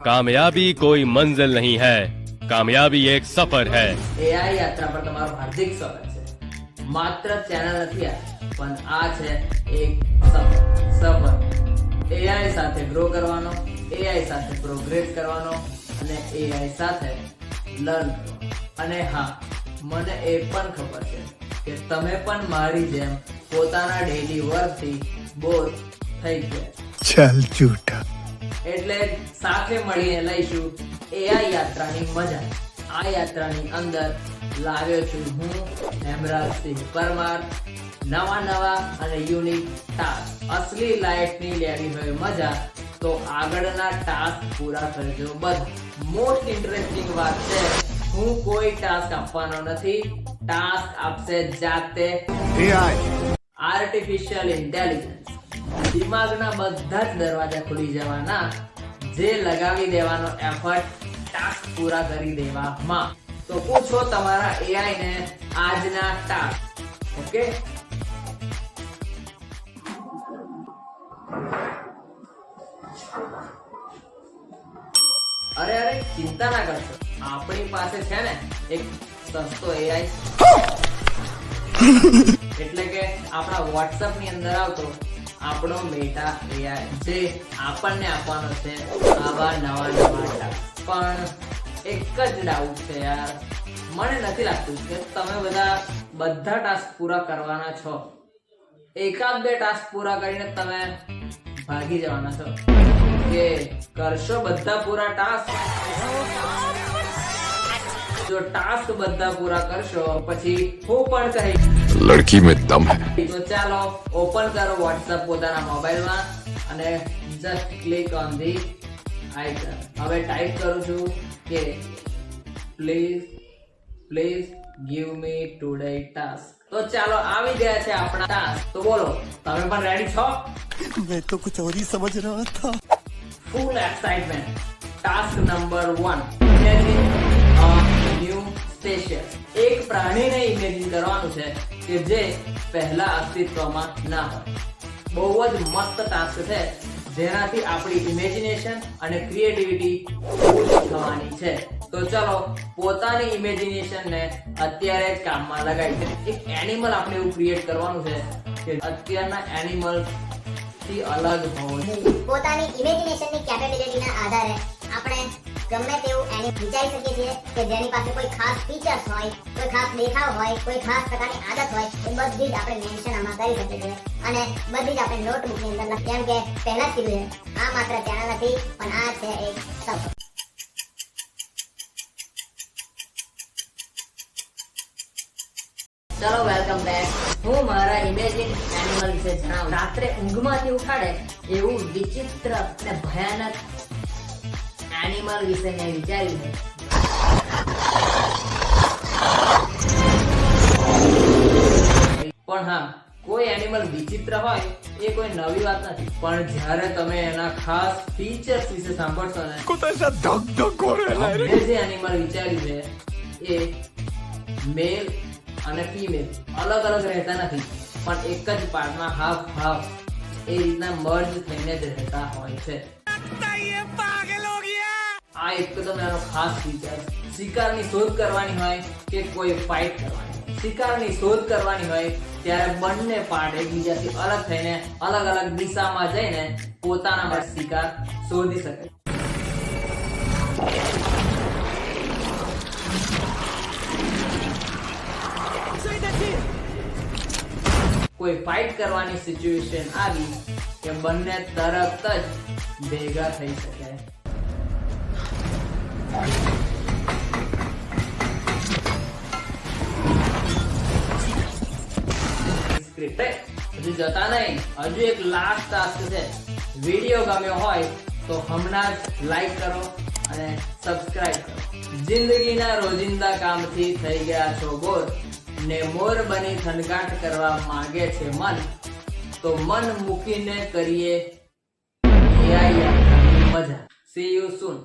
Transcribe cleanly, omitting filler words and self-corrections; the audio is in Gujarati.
कामयाबी कोई मंजिल नहीं है, कामयाबी एक सफर है। એઆઈ યાત્રા પર તમારું હાર્દિક સ્વાગત છે। માત્ર ચેનલ નથી આ, પણ આ છે એક સફર। એઆઈ સાથે ગ્રો કરવાનો, એઆઈ સાથે પ્રોગ્રેસ કરવાનો અને એઆઈ સાથે લર્ન કરવાનો। અને હા, મને એ પણ ખબર છે કે તમે પણ મારી જેમ પોતાના ડેઈલી વર્કથી બોર થઈ ગયા। चल झूठा। એટલે સાથે મળીને લઈશું એઆઈ યાત્રાની મજા। આ યાત્રાની અંદર લાવ્યો છું હું હેમરાજસિંહ પરમાર નવા અને યુનિક ટાસ્ક। અસલી લાઈફની લેવી હોય મજા તો આગળના ટાસ્ક પૂરા કરજો બધા। મોસ્ટ ઇન્ટરેસ્ટિંગ વાત છે, હું કોઈ ટાસ્ક આપવાનો નથી, ટાસ્ક આપશે જાતે આર્ટિફિશિયલ ઇન્ટેલિજન્સ। દિમાગના બધા જ દરવાજા ખુલી જવાના, જે લગાવી દેવાનો એફર્ટ ટાસ્ક પૂરા કરી દેવામાં। તો પૂછો તમારા એઆઈ ને આજના ટાસ્ક। ઓકે, અરે ચિંતા ના કરશો, આપણી પાસે છે ને એક સસ્તો એઆઈ, એટલે કે આપણા WhatsApp ની અંદર આવતો આપણો મેટા એઆઈ, જે આપણને આપવાનો છે આવા નવા ટાસ્ક। પણ એક જ ડાઉટ છે યાર, મને નથી લાગતું કે તમે બધા ટાસ્ક પૂરા કરવાના છો। એકાદ બે ટાસ્ક પૂરા કરીને તમે ભાગી જવાના છો કે કરશો બધા પૂરા ટાસ્ક? જો ટાસ્ક બધા પૂરા કરશો પછી હું પણ કહીશ लड़की में दम है। તો ચાલો ઓપન કરો WhatsApp પોતાના મોબાઈલમાં અને just click on the icon. હવે ટાઈપ કરું છું કે please give me today task. તો ચાલો આવી ગયા છે આપણા ટાસ્ક। તો બોલો, તમે પણ રેડી છો? मैं तो कुछ और ही समझ रहा था। Full excitement. Task number 1, imagine a new spacious. એક પ્રાણીને ઇમેજિન કરવાનું છે કે જે પહેલા અસ્તિત્વમાં ના હોય। બહુ જ મસ્ત ટાસ્ક છે, જેનાથી આપણી ઇમેજિનેશન અને ક્રિએટિવિટી બૂસ્ટ થવાની છે। તો ચલો પોતાની ઇમેજિનેશનને અત્યારે જ કામમાં લગાવી દે। એક એનિમલ આપણે એવું ક્રિએટ કરવાનું છે કે અત્યારના એનિમલ થી અલગ હોય। પોતાની ઇમેજિનેશનની કેપેબિલિટીના આધારે આપણે ગમે તેવું એની વિચારી શકીએ છીએ કે જેની પાસે કોઈ ખાસ ફીચર્સ હોય, કોઈ ખાસ દેખાવ હોય, કોઈ ખાસ પ્રકારની આદત હોય, એ બધી જ આપણે મેન્શન આમાં કરી શકીએ છીએ અને બધી જ આપણે નોટબુકની અંદર લખી। કેમ કે પહેલા જ કીધું છે, આ માત્ર ચેનલ નથી, પણ આ છે એક સફર। ચલો વેલકમ બેક। હું મારા ઇમેજિન એનિમલ વિશે જણાવું। રાત્રે ઊંઘમાંથી ઉઠાડે એવું વિચિત્ર અને ભયાનક એનિમલ વિશે મેં વિચાર્યું છે। પણ હા, કોઈ એનિમલ વિચિત્ર હોય એ કોઈ નવી વાત નથી, પણ જ્યારે તમે એના ખાસ ફીચર્સ વિશે સાંભળશો ને, कुछ ऐसा धक धक हो रहा है। મેં જે એનિમલ વિચાર્યું છે એ મેલ અને ફીમેલ અલગ રહેતા નથી, પણ એક જ પાર્ટમાં હાફ એ રીતના મર્જ થઈને જ રહેતા હોય છે। આ એક તો તમે આનો ખાસ ફીચર। શિકારની શોધ કરવાની હોય કે કોઈ ફાઇટ કરવાની હોય, શિકારની શોધ કરવાની હોય ત્યારે બંને પાર્ટ એકબીજાથી અલગ થઈને અલગ દિશામાં જઈને પોતાના શિકાર શોધી શકે। કોઈ ફાઇટ કરવાની સિચ્યુએશન આવી કે બંને તરત જ ભેગા થઈ શકે। હજુ જતા નહીં, હજુ એક લાસ્ટ ટાસ્ક છે। વિડીયો ગમ્યો હોય તો હમણાં જ લાઈક કરો અને સબસ્ક્રાઇબ કરો। જિંદગીના રોજિંદા કામથી થઈ ગયા છો બોર ને મોર બની થનગાટ કરવા માંગે છે મન, તો મન મૂકીને કરીએ એઆઈ યાત્રાની મજા। See you soon.